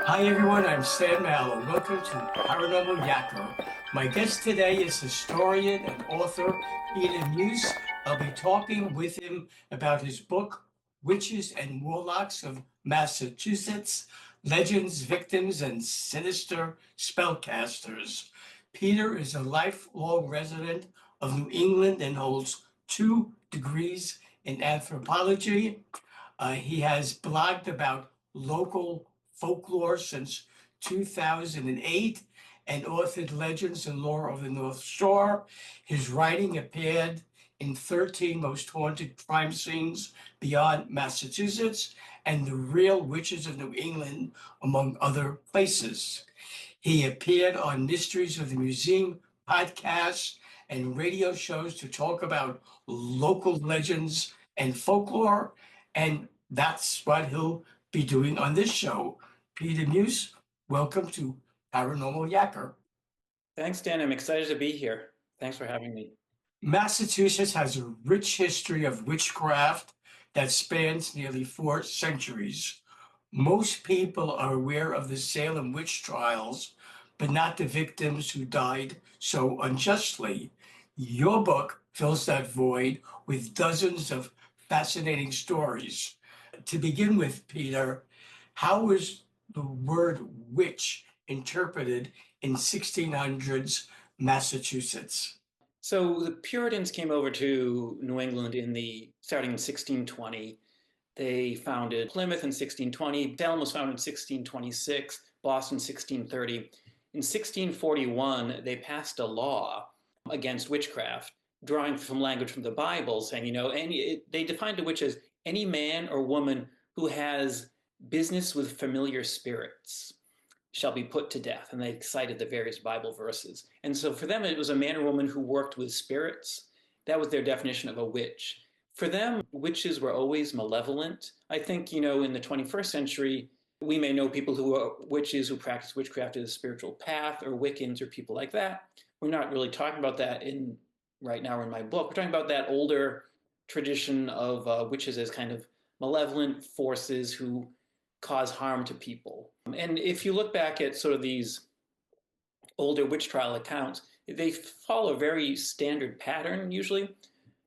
Hi everyone, I'm Stan Mallow. Welcome to Paranormal Yakker. My guest today is historian and author Peter Muise. I'll be talking with him about his book, Witches and Warlocks of Massachusetts, Legends, Victims, and Sinister Spellcasters. Peter is a lifelong resident of New England and holds 2 degrees in anthropology. He has blogged about local folklore since 2008 and authored Legends and Lore of the North Shore. His writing appeared in 13 Most Haunted Crime Scenes Beyond Massachusetts and The Real Witches of New England, among other places. He appeared on Mysteries of the Museum podcasts and radio shows to talk about local legends and folklore, and that's what he'll be doing on this show. Peter Muise, welcome to Paranormal Yakker. Thanks, Dan. I'm excited to be here. Thanks for having me. Massachusetts has a rich history of witchcraft that spans nearly 4 centuries. Most people are aware of the Salem witch trials, but not the victims who died so unjustly. Your book fills that void with dozens of fascinating stories. To begin with, Peter, how was the word witch interpreted in 1600s Massachusetts? So the Puritans came over to New England starting in 1620. They founded Plymouth in 1620. Salem was founded in 1626. Boston 1630. In 1641, they passed a law against witchcraft, drawing from language from the Bible, saying, they defined a witch as any man or woman who has business with familiar spirits shall be put to death. And they cited the various Bible verses. And so for them, it was a man or woman who worked with spirits. That was their definition of a witch. For them, witches were always malevolent. I think, in the 21st century, we may know people who are witches who practice witchcraft as a spiritual path, or Wiccans, or people like that. We're not really talking about that right now in my book. We're talking about that older tradition of witches as kind of malevolent forces who cause harm to people. And if you look back at sort of these older witch trial accounts, they follow a very standard pattern usually.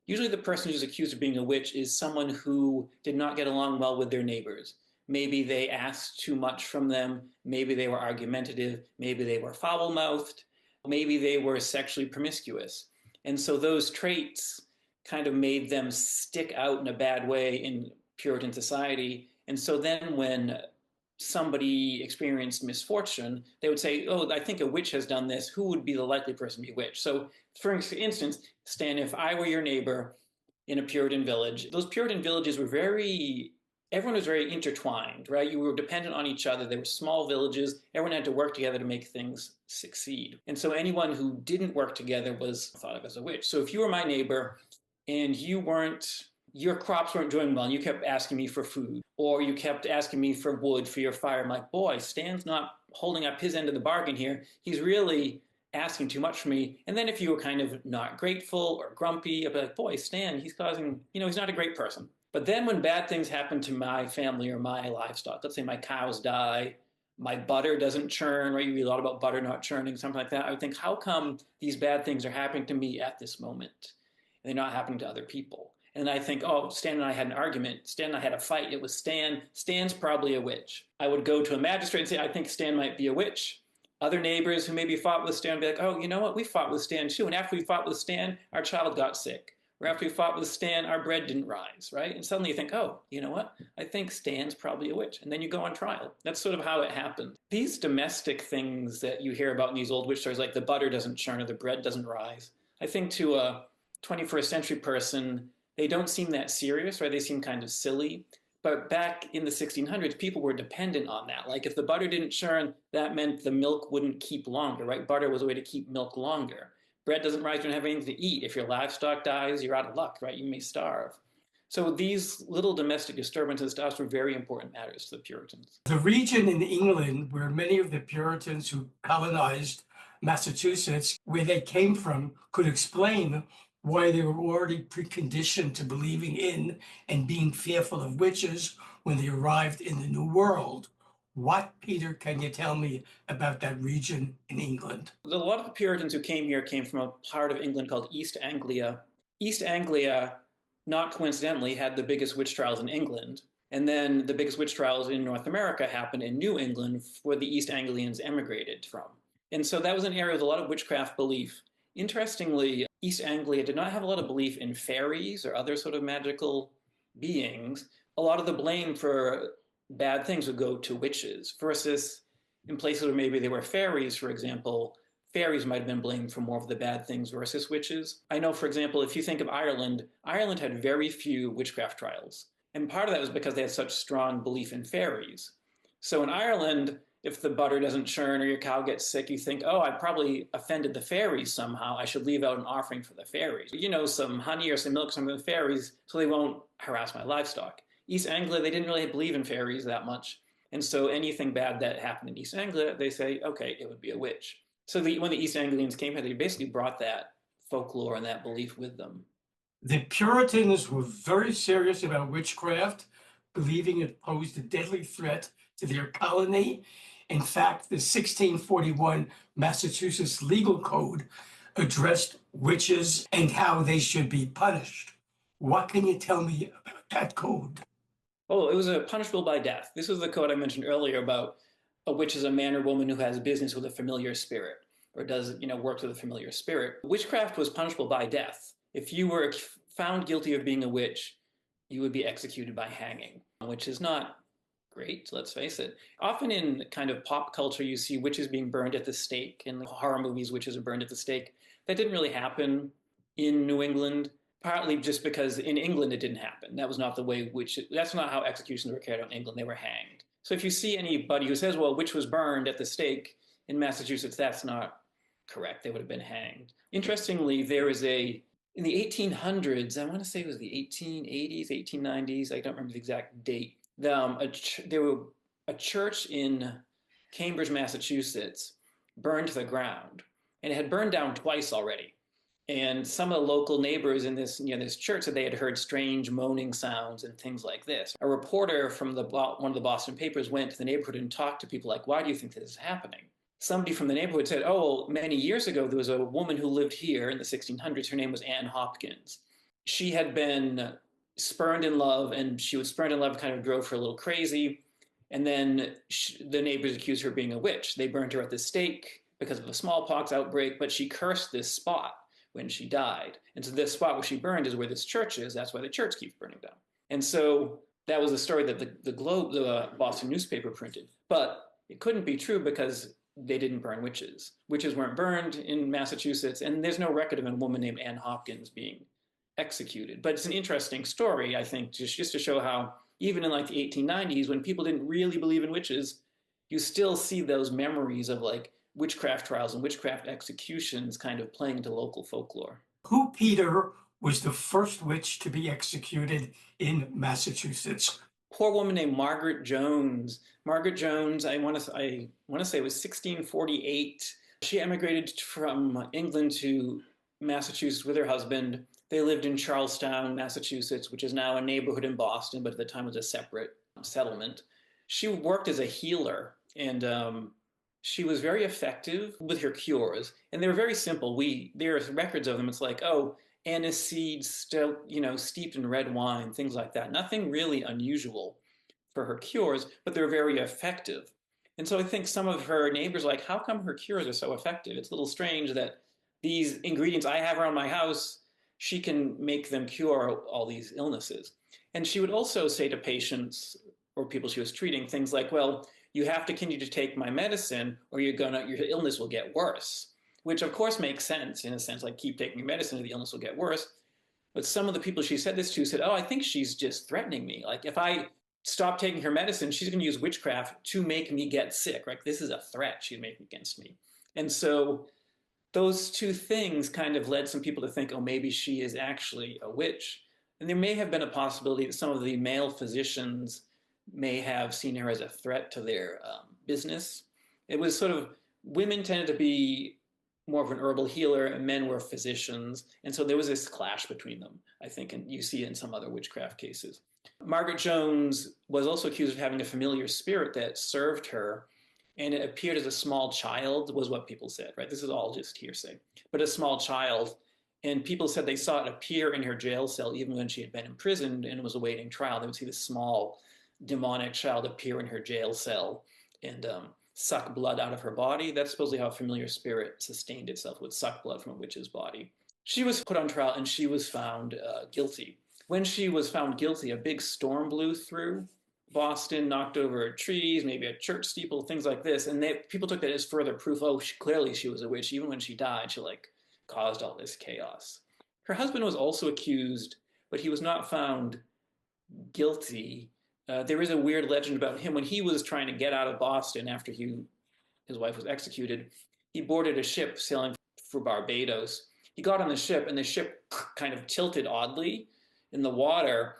Usually the person who's accused of being a witch is someone who did not get along well with their neighbors. Maybe they asked too much from them. Maybe they were argumentative. Maybe they were foul-mouthed. Maybe they were sexually promiscuous. And so those traits kind of made them stick out in a bad way in Puritan society. And so then when somebody experienced misfortune, they would say, oh, I think a witch has done this. Who would be the likely person to be a witch? So for instance, Stan, if I were your neighbor in a Puritan village, those Puritan villages were everyone was very intertwined, right? You were dependent on each other. They were small villages. Everyone had to work together to make things succeed. And so anyone who didn't work together was thought of as a witch. So if you were my neighbor and your crops weren't doing well and you kept asking me for food, or you kept asking me for wood for your fire, I'm like, boy, Stan's not holding up his end of the bargain here. He's really asking too much for me. And then if you were kind of not grateful or grumpy, I'd be like, boy, Stan, he's not a great person. But then when bad things happen to my family or my livestock, let's say my cows die, my butter doesn't churn, right? You read a lot about butter not churning, something like that. I would think, how come these bad things are happening to me at this moment? And they're not happening to other people. And I think, oh, Stan and I had an argument. Stan and I had a fight. It was Stan. Stan's probably a witch. I would go to a magistrate and say, I think Stan might be a witch. Other neighbors who maybe fought with Stan would be like, oh, you know what? We fought with Stan too. And after we fought with Stan, our child got sick. Or after we fought with Stan, our bread didn't rise, right? And suddenly you think, oh, you know what? I think Stan's probably a witch. And then you go on trial. That's sort of how it happened. These domestic things that you hear about in these old witch stories, like the butter doesn't churn or the bread doesn't rise, I think to a 21st century person, they don't seem that serious, right? They seem kind of silly. But back in the 1600s, people were dependent on that. Like if the butter didn't churn, that meant the milk wouldn't keep longer, right? Butter was a way to keep milk longer. Bread doesn't rise, you don't have anything to eat. If your livestock dies, you're out of luck, right? You may starve. So these little domestic disturbances and stuff were very important matters to the Puritans. The region in England where many of the Puritans who colonized Massachusetts, where they came from, could explain why they were already preconditioned to believing in and being fearful of witches when they arrived in the New World. What, Peter, can you tell me about that region in England? A lot of the Puritans who came here came from a part of England called East Anglia. East Anglia, not coincidentally, had the biggest witch trials in England. And then the biggest witch trials in North America happened in New England, where the East Anglians emigrated from. And so that was an area with a lot of witchcraft belief. Interestingly, East Anglia did not have a lot of belief in fairies or other sort of magical beings. A lot of the blame for bad things would go to witches, versus in places where maybe they were fairies, for example, fairies might have been blamed for more of the bad things versus witches. I know, for example, if you think of Ireland, Ireland had very few witchcraft trials. And part of that was because they had such strong belief in fairies. So in Ireland, if the butter doesn't churn or your cow gets sick, you think, oh, I probably offended the fairies somehow. I should leave out an offering for the fairies. You know, some honey or some milk or something with fairies so they won't harass my livestock. East Anglia, they didn't really believe in fairies that much. And so anything bad that happened in East Anglia, they say, okay, it would be a witch. So when the East Anglians came here, they basically brought that folklore and that belief with them. The Puritans were very serious about witchcraft, believing it posed a deadly threat to their colony. In fact, the 1641 Massachusetts Legal Code addressed witches and how they should be punished. What can you tell me about that code? Oh, it was a punishable by death. This was the code I mentioned earlier about a witch is a man or woman who has business with a familiar spirit or does, works with a familiar spirit. Witchcraft was punishable by death. If you were found guilty of being a witch, you would be executed by hanging, which is not great, let's face it. Often in kind of pop culture, you see witches being burned at the stake. In horror movies, witches are burned at the stake. That didn't really happen in New England, partly just because in England it didn't happen. That was not the way that's not how executions were carried out in England. They were hanged. So if you see anybody who says, well, witch was burned at the stake in Massachusetts, that's not correct. They would have been hanged. Interestingly, there is in the 1800s, I want to say it was the 1880s, 1890s, I don't remember the exact date, there were a church in Cambridge, Massachusetts, burned to the ground. And it had burned down twice already. And some of the local neighbors in this church said they had heard strange moaning sounds and things like this. A reporter from one of the Boston papers went to the neighborhood and talked to people like, why do you think this is happening? Somebody from the neighborhood said, oh, well, many years ago, there was a woman who lived here in the 1600s. Her name was Anne Hopkins. She had been spurned in love, and she was spurned in love kind of drove her a little crazy. And then the neighbors accused her of being a witch. They burned her at the stake because of a smallpox outbreak, but she cursed this spot when she died. And so this spot where she burned is where this church is. That's why the church keeps burning down. And so that was a story that the Boston newspaper printed. But it couldn't be true because they didn't burn witches. Witches weren't burned in Massachusetts, and there's no record of a woman named Anne Hopkins being executed. But it's an interesting story, I think, just to show how even in like the 1890s, when people didn't really believe in witches, you still see those memories of like witchcraft trials and witchcraft executions kind of playing into local folklore. Who, Peter, was the first witch to be executed in Massachusetts? Poor woman named Margaret Jones. Margaret Jones, I want to say it was 1648. She emigrated from England to Massachusetts with her husband. They lived in Charlestown, Massachusetts, which is now a neighborhood in Boston, but at the time was a separate settlement. She worked as a healer, and she was very effective with her cures, and they were very simple. There are records of them. It's like, oh, anise seeds, steeped in red wine, things like that. Nothing really unusual for her cures, but they're very effective. And so I think some of her neighbors are like, how come her cures are so effective? It's a little strange that these ingredients I have around my house, she can make them cure all these illnesses. And she would also say to patients or people she was treating things like, well, you have to continue to take my medicine or your illness will get worse, which of course makes sense in a sense, like keep taking your medicine or the illness will get worse. But some of the people she said this to said, oh, I think she's just threatening me. Like if I stop taking her medicine, she's going to use witchcraft to make me get sick. Right? This is a threat she'd make against me. And so those two things kind of led some people to think, oh, maybe she is actually a witch. And there may have been a possibility that some of the male physicians may have seen her as a threat to their business. It was sort of, women tended to be more of an herbal healer and men were physicians. And so there was this clash between them, I think, and you see it in some other witchcraft cases. Margaret Jones was also accused of having a familiar spirit that served her, and it appeared as a small child, was what people said, right? This is all just hearsay, but a small child. And people said they saw it appear in her jail cell even when she had been imprisoned and was awaiting trial. They would see this small demonic child appear in her jail cell and suck blood out of her body. That's supposedly how a familiar spirit sustained itself, would suck blood from a witch's body. She was put on trial and she was found guilty. When she was found guilty, a big storm blew through Boston, knocked over trees, maybe a church steeple, things like this. And people took that as further proof. Oh, clearly she was a witch. Even when she died, she caused all this chaos. Her husband was also accused, but he was not found guilty. There is a weird legend about him. When he was trying to get out of Boston after his wife was executed, he boarded a ship sailing for Barbados. He got on the ship, and the ship kind of tilted oddly in the water,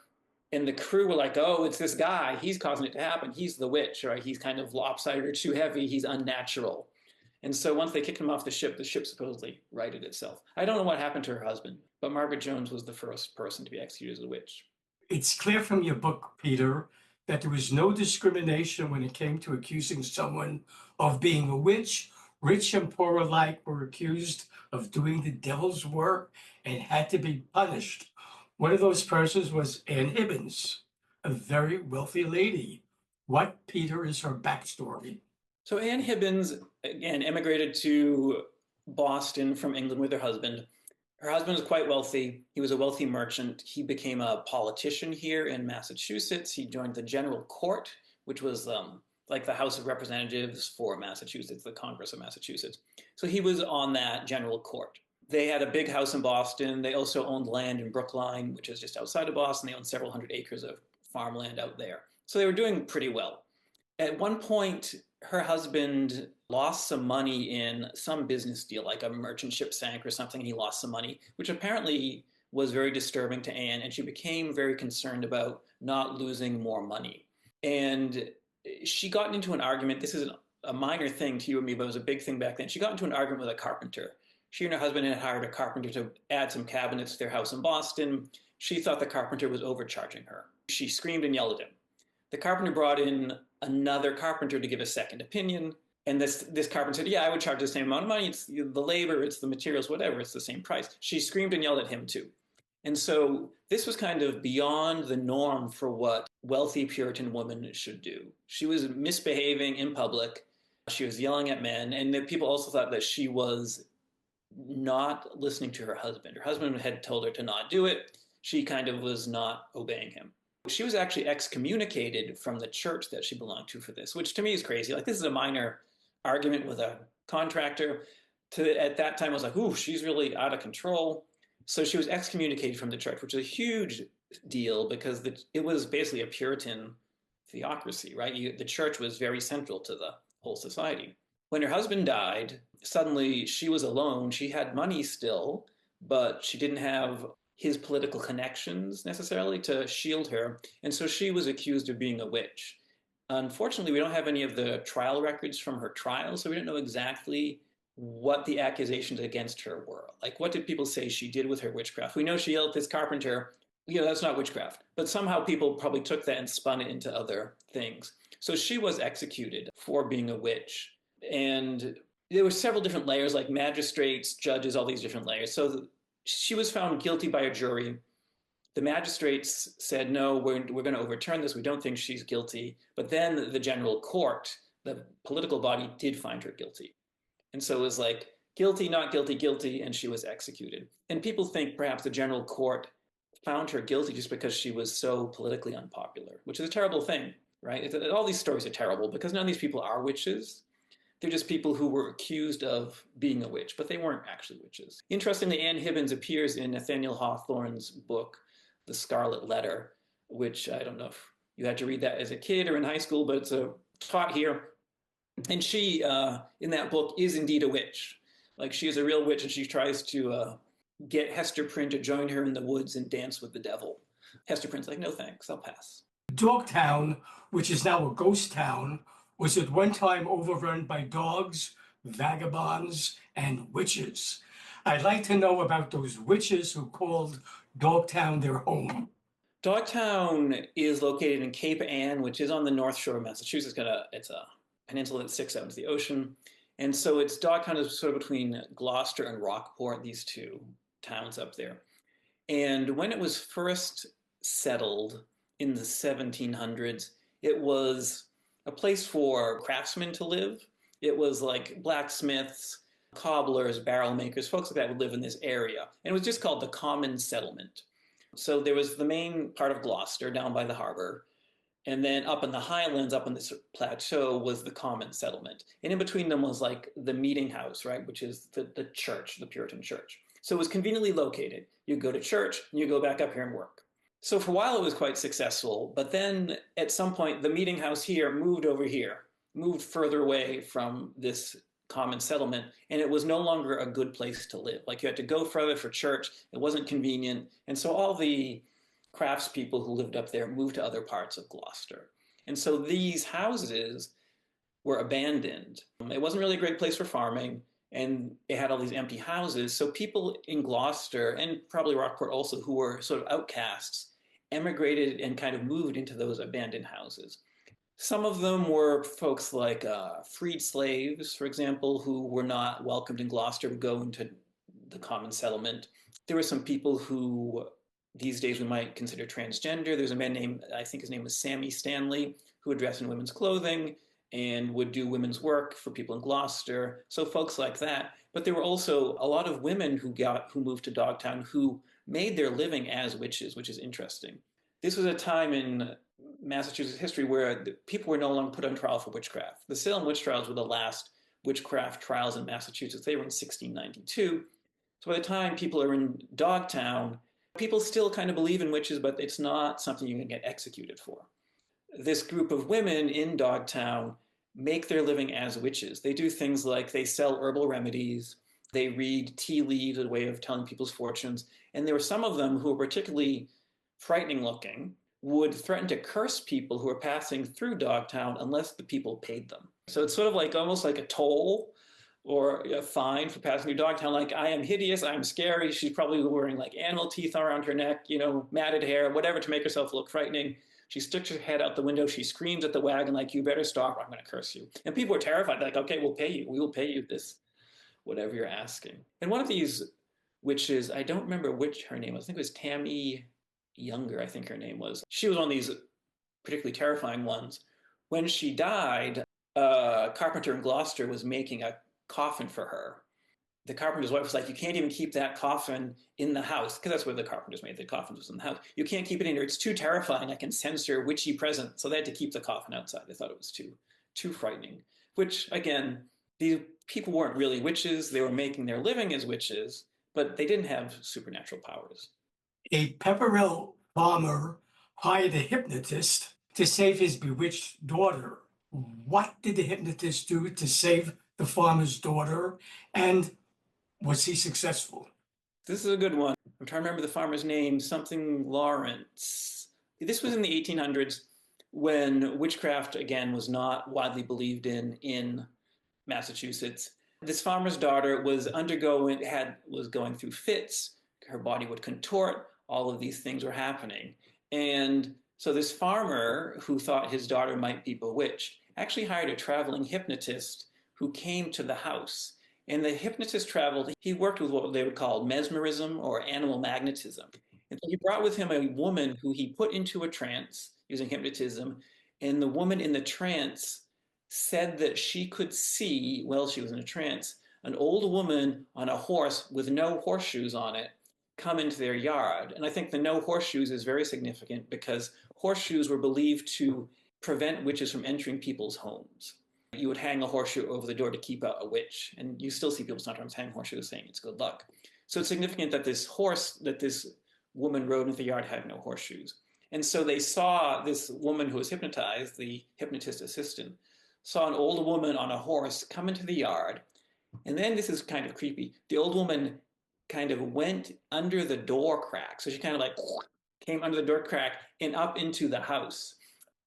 and the crew were like, oh, it's this guy. He's causing it to happen. He's the witch, right? He's kind of lopsided or too heavy. He's unnatural. And so once they kicked him off the ship supposedly righted itself. I don't know what happened to her husband, but Margaret Jones was the first person to be executed as a witch. It's clear from your book, Peter, that there was no discrimination when it came to accusing someone of being a witch. Rich and poor alike were accused of doing the devil's work and had to be punished. One of those persons was Anne Hibbins, a very wealthy lady. What, Peter, is her backstory? So Anne Hibbins, again, emigrated to Boston from England with her husband. Her husband was quite wealthy. He was a wealthy merchant. He became a politician here in Massachusetts. He joined the General Court, which was like the House of Representatives for Massachusetts, the Congress of Massachusetts. So he was on that General Court. They had a big house in Boston. They also owned land in Brookline, which is just outside of Boston. They owned several hundred acres of farmland out there. So they were doing pretty well. At one point, her husband lost some money in some business deal, like a merchant ship sank or something, and he lost some money, which apparently was very disturbing to Anne, and she became very concerned about not losing more money. And she got into an argument. This is a minor thing to you and me, but it was a big thing back then. She got into an argument with a carpenter. She and her husband had hired a carpenter to add some cabinets to their house in Boston. She thought the carpenter was overcharging her. She screamed and yelled at him. The carpenter brought in another carpenter to give a second opinion. And this carpenter said, yeah, I would charge the same amount of money. It's the labor, it's the materials, whatever. It's the same price. She screamed and yelled at him too. And so this was kind of beyond the norm for what wealthy Puritan women should do. She was misbehaving in public. She was yelling at men. And the people also thought that she was not listening to her husband. Her husband had told her to not do it. She kind of was not obeying him. She was actually excommunicated from the church that she belonged to for this, which to me is crazy. Like, this is a minor argument with a contractor. At that time, I was like, ooh, she's really out of control. So she was excommunicated from the church, which is a huge deal because it was basically a Puritan theocracy, right? The church was very central to the whole society. When her husband died, suddenly she was alone. She had money still, but she didn't have his political connections necessarily to shield her. And so she was accused of being a witch. Unfortunately, we don't have any of the trial records from her trial, so we don't know exactly what the accusations against her were. Like, what did people say she did with her witchcraft? We know she yelled at this carpenter. That's not witchcraft. But somehow people probably took that and spun it into other things. So she was executed for being a witch. And there were several different layers, like magistrates, judges, all these different layers. So she was found guilty by a jury. The magistrates said, no, we're going to overturn this. We don't think she's guilty. But then the general court, the political body, did find her guilty. And so it was like, guilty, not guilty, guilty, and she was executed. And people think perhaps the general court found her guilty just because she was so politically unpopular, which is a terrible thing, right? All these stories are terrible because none of these people are witches. They're just people who were accused of being a witch, but they weren't actually witches. Interestingly, Anne Hibbins appears in Nathaniel Hawthorne's book, The Scarlet Letter, which I don't know if you had to read that as a kid or in high school, but it's taught here. And she, in that book, is indeed a witch. Like, she is a real witch, and she tries to get Hester Prynne to join her in the woods and dance with the devil. Hester Prynne's like, no thanks, I'll pass. Dogtown, which is now a ghost town, was at one time overrun by dogs, vagabonds, and witches. I'd like to know about those witches who called Dogtown their home. Dogtown is located in Cape Ann, which is on the north shore of Massachusetts. It's a peninsula that sticks out into the ocean. And so Dogtown is sort of between Gloucester and Rockport, these two towns up there. And when it was first settled in the 1700s, it was a place for craftsmen to live. It was like blacksmiths, cobblers, barrel makers, folks like that would live in this area. And it was just called the Common Settlement. So there was the main part of Gloucester down by the harbor. And then up in the highlands, up in this plateau, was the Common Settlement. And in between them was like the meeting house, right, which is the church, the Puritan church. So it was conveniently located. You go to church, and you go back up here and work. So for a while it was quite successful, but then at some point the meeting house here moved over here, moved further away from this common settlement, and it was no longer a good place to live. Like you had to go further for church, it wasn't convenient, and so all the craftspeople who lived up there moved to other parts of Gloucester. And so these houses were abandoned. It wasn't really a great place for farming, and it had all these empty houses. So people in Gloucester, and probably Rockport also, who were sort of outcasts, emigrated and kind of moved into those abandoned houses. Some of them were folks like freed slaves, for example, who were not welcomed in Gloucester, would go into the common settlement. There were some people who these days we might consider transgender. There's a man named, I think his name was Sammy Stanley, who would dress in women's clothing and would do women's work for people in Gloucester. So folks like that. But there were also a lot of women who moved to Dogtown who made their living as witches, which is interesting. This was a time in Massachusetts history where people were no longer put on trial for witchcraft. The Salem witch trials were the last witchcraft trials in Massachusetts. They were in 1692. So by the time people are in Dogtown, people still kind of believe in witches, but it's not something you can get executed for. This group of women in Dogtown make their living as witches. They do things like they sell herbal remedies, they read tea leaves as a way of telling people's fortunes, and there were some of them who were particularly frightening looking, would threaten to curse people who were passing through Dogtown unless the people paid them. So it's sort of like almost like a toll or a fine for passing through Dogtown. Like, I am hideous, I'm scary. She's probably wearing like animal teeth around her neck, matted hair, whatever to make herself look frightening. She sticks her head out the window. She screams at the wagon like, you better stop or I'm going to curse you. And people were terrified. Like, okay, we'll pay you. We will pay you this, whatever you're asking. And one of these witches, I don't remember which her name was. I think it was Tammy Younger, I think her name was. She was one of these particularly terrifying ones. When she died, a carpenter in Gloucester was making a coffin for her. The carpenter's wife was like, you can't even keep that coffin in the house, because that's where the carpenters made the coffins, was in the house. You can't keep it in here. It's too terrifying. I can sense your witchy presence. So they had to keep the coffin outside. They thought it was too frightening, which, again, these people weren't really witches. They were making their living as witches, but they didn't have supernatural powers. A Pepperell farmer hired a hypnotist to save his bewitched daughter. What did the hypnotist do to save the farmer's daughter, and was he successful? This is a good one. I'm trying to remember the farmer's name, something Lawrence. This was in the 1800s when witchcraft, again, was not widely believed in Massachusetts. This farmer's daughter was going through fits. Her body would contort. All of these things were happening. And so this farmer, who thought his daughter might be bewitched, actually hired a traveling hypnotist who came to the house. And the hypnotist traveled. He worked with what they would call mesmerism or animal magnetism. And so he brought with him a woman who he put into a trance using hypnotism. And the woman in the trance said that she could see, while she was in a trance, an old woman on a horse with no horseshoes on it come into their yard. And I think the no horseshoes is very significant because horseshoes were believed to prevent witches from entering people's homes. You would hang a horseshoe over the door to keep out a witch. And you still see people sometimes hang horseshoes saying it's good luck. So it's significant that this horse that this woman rode into the yard had no horseshoes. And so they saw this woman who was hypnotized, the hypnotist assistant, saw an old woman on a horse come into the yard. And then this is kind of creepy. The old woman kind of went under the door crack. So she kind of like came under the door crack and up into the house.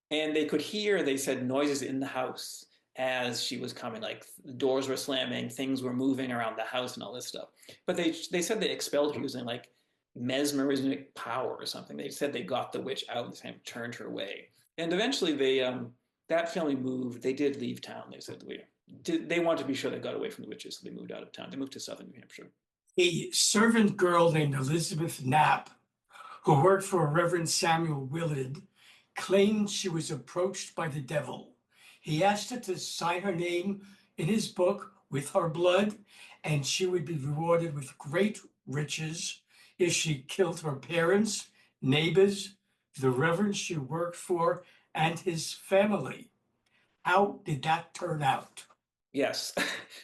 And they could hear, they said, noises in the house as she was coming, like the doors were slamming, things were moving around the house and all this stuff. But they said they expelled her using like mesmerismic power or something. They said they got the witch out and kind of turned her away. And eventually that family moved. They did leave town. They said they wanted to be sure they got away from the witches, so they moved out of town. They moved to southern New Hampshire. A servant girl named Elizabeth Knapp, who worked for Reverend Samuel Willard, claimed she was approached by the devil. He asked her to sign her name in his book with her blood, and she would be rewarded with great riches if she killed her parents, neighbors, the reverend she worked for, and his family. How did that turn out? Yes.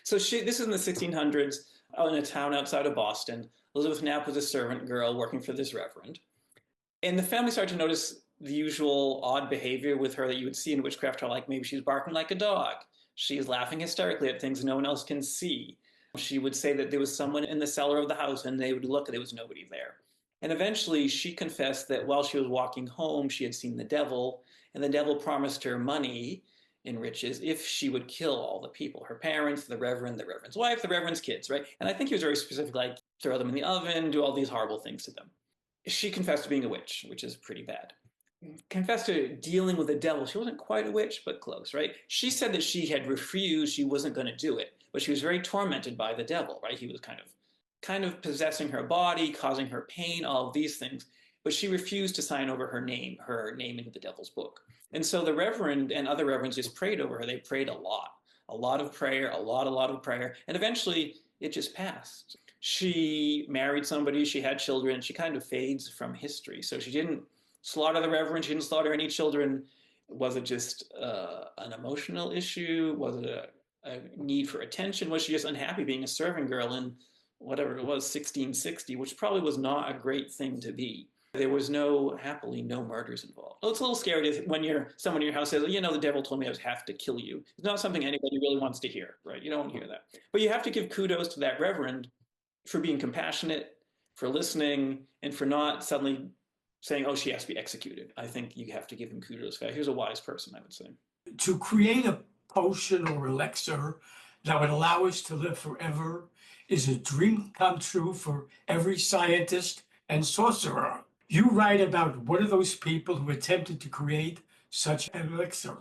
So this is in the 1600s in a town outside of Boston. Elizabeth Knapp was a servant girl working for this reverend. And the family started to notice the usual odd behavior with her that you would see in witchcraft, like maybe she's barking like a dog. She's laughing hysterically at things no one else can see. She would say that there was someone in the cellar of the house, and they would look and there was nobody there. And eventually she confessed that while she was walking home, she had seen the devil, and the devil promised her money in riches if she would kill all the people, her parents, the reverend's wife, the reverend's kids, right? And I think he was very specific, like throw them in the oven, do all these horrible things to them. She confessed to being a witch, which is pretty bad. Confessed to dealing with the devil. She wasn't quite a witch, but close, right? She said that she had refused, she wasn't going to do it, but she was very tormented by the devil, right? He was kind of possessing her body, causing her pain, all of these things. But she refused to sign over her name into the devil's book. And so the reverend and other reverends just prayed over her. They prayed a lot of prayer, a lot of prayer. And eventually it just passed. She married somebody, she had children, she kind of fades from history. So she didn't slaughter the reverend, she didn't slaughter any children. Was it just an emotional issue? Was it a need for attention? Was she just unhappy being a servant girl in whatever it was, 1660, which probably was not a great thing to be? There was happily no murders involved. Well, it's a little scary when someone in your house says, the devil told me I would have to kill you. It's not something anybody really wants to hear, right? You don't want to hear that. But you have to give kudos to that reverend for being compassionate, for listening, and for not suddenly saying, oh, she has to be executed. I think you have to give him kudos for that. He was a wise person, I would say. To create a potion or elixir that would allow us to live forever is a dream come true for every scientist and sorcerer. You write about one of those people who attempted to create such an elixir.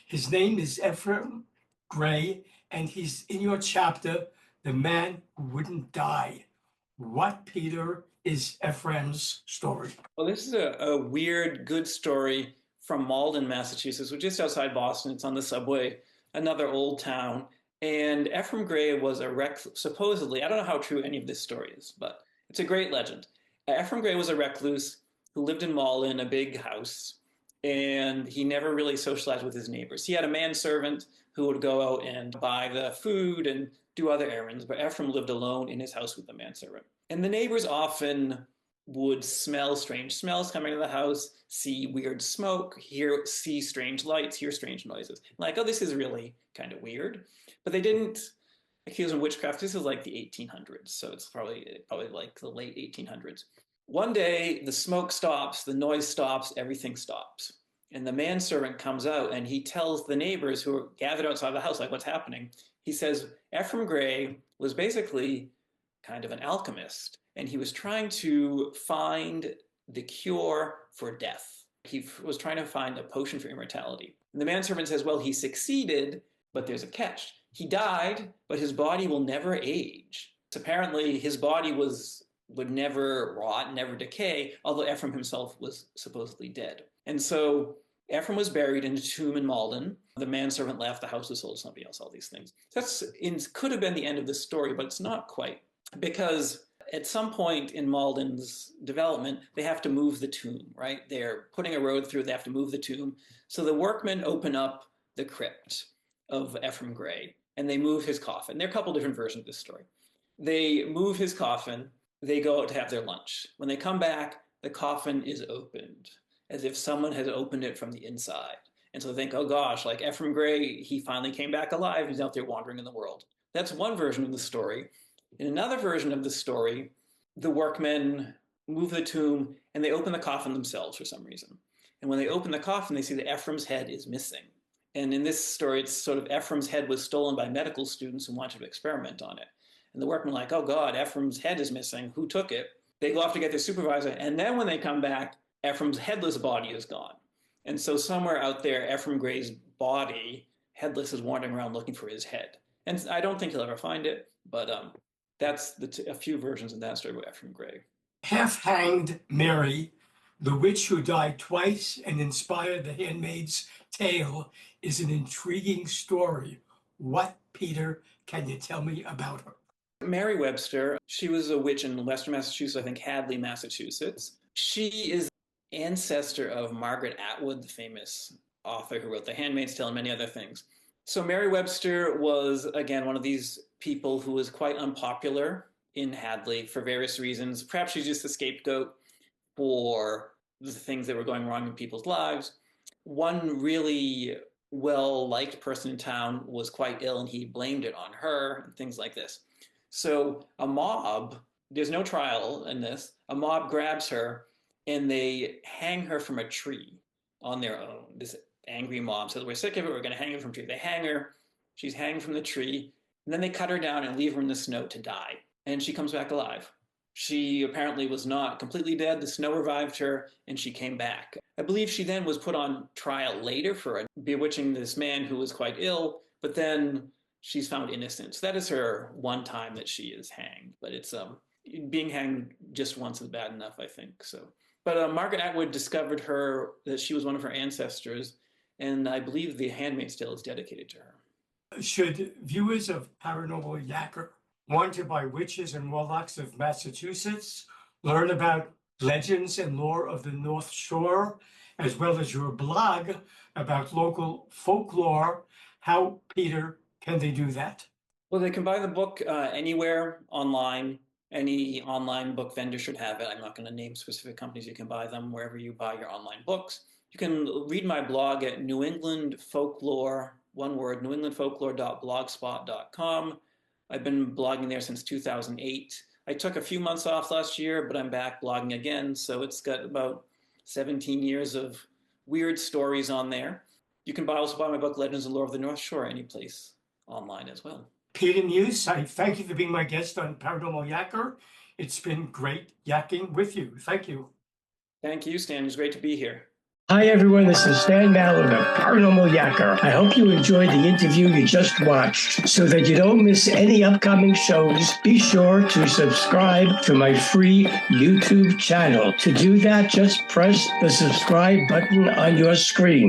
His name is Ephraim Gray, and he's in your chapter, The Man Who Wouldn't Die. What, Peter, is Ephraim's story? Well, this is a weird, good story from Malden, Massachusetts, which is just outside Boston. It's on the subway, another old town. And Ephraim Gray was supposedly, I don't know how true any of this story is, but it's a great legend. Ephraim Gray was a recluse who lived in Malden, a big house, and he never really socialized with his neighbors. He had a manservant who would go out and buy the food and do other errands, but Ephraim lived alone in his house with the manservant. And the neighbors often would smell strange smells coming to the house, see weird smoke, see strange lights, hear strange noises. Like, oh, this is really kind of weird. But they didn't accuse him of witchcraft. This is like the 1800s, so it's probably like the late 1800s. One day, the smoke stops, the noise stops, everything stops. And the manservant comes out and he tells the neighbors who are gathered outside the house, like, what's happening? He says, Ephraim Gray was basically kind of an alchemist, and he was trying to find the cure for death. He was trying to find a potion for immortality. And the manservant says, well, he succeeded, but there's a catch. He died, but his body will never age. So apparently his body would never rot, never decay, although Ephraim himself was supposedly dead. And so Ephraim was buried in a tomb in Malden. The manservant left, the house was sold to somebody else, all these things. Could have been the end of the story, but it's not quite. Because at some point in Malden's development, they have to move the tomb, right? They're putting a road through, they have to move the tomb. So the workmen open up the crypt of Ephraim Gray, and they move his coffin. There are a couple different versions of this story. They move his coffin, they go out to have their lunch. When they come back, the coffin is opened, as if someone has opened it from the inside. And so they think, oh gosh, like Ephraim Gray, he finally came back alive, he's out there wandering in the world. That's one version of the story. In another version of the story, the workmen move the tomb and they open the coffin themselves for some reason. And when they open the coffin, they see that Ephraim's head is missing. And in this story, it's sort of Ephraim's head was stolen by medical students who wanted to experiment on it. And the workmen are like, oh God, Ephraim's head is missing. Who took it? They go off to get their supervisor, and then when they come back, Ephraim's headless body is gone. And so somewhere out there, Ephraim Gray's body, headless, is wandering around looking for his head. And I don't think he'll ever find it, but that's a few versions of that story about Ephraim Gray. Half-hanged Mary, the witch who died twice and inspired the Handmaid's Tale, is an intriguing story. What, Peter, can you tell me about her? Mary Webster, she was a witch in Western Massachusetts, I think Hadley, Massachusetts. She is ancestor of Margaret Atwood, the famous author who wrote The Handmaid's Tale and many other things. So Mary Webster was, again, one of these people who was quite unpopular in Hadley for various reasons. Perhaps she's just a scapegoat for the things that were going wrong in people's lives. One really well-liked person in town was quite ill, and he blamed it on her, and things like this. So a mob, there's no trial in this, a mob grabs her, and they hang her from a tree on their own. This angry mob says, we're sick of it, we're going to hang her from a tree. They hang her, she's hanged from the tree, and then they cut her down and leave her in the snow to die. And she comes back alive. She apparently was not completely dead. The snow revived her, and she came back. I believe she then was put on trial later for bewitching this man who was quite ill, but then she's found innocent. So that is her one time that she is hanged. But it's being hanged just once is bad enough, I think. So, but Margaret Atwood discovered her, that she was one of her ancestors, and I believe The Handmaid's Tale is dedicated to her. Should viewers of Paranormal Yakker wanted by witches and warlocks of Massachusetts learn about legends and lore of the North Shore, as well as your blog about local folklore, how, Peter, can they do that? Well, they can buy the book anywhere online. Any online book vendor should have it. I'm not going to name specific companies. You can buy them wherever you buy your online books. You can read my blog at New England Folklore, one word, newenglandfolklore.blogspot.com. I've been blogging there since 2008. I took a few months off last year, but I'm back blogging again. So it's got about 17 years of weird stories on there. You can also buy my book, Legends and Lore of the North Shore, any place online as well. Peter Muise, I thank you for being my guest on Paranormal Yakker. It's been great yakking with you. Thank you. Thank you, Stan. It was great to be here. Hi, everyone. This is Stan Mallow of Paranormal Yakker. I hope you enjoyed the interview you just watched. So that you don't miss any upcoming shows, be sure to subscribe to my free YouTube channel. To do that, just press the subscribe button on your screen.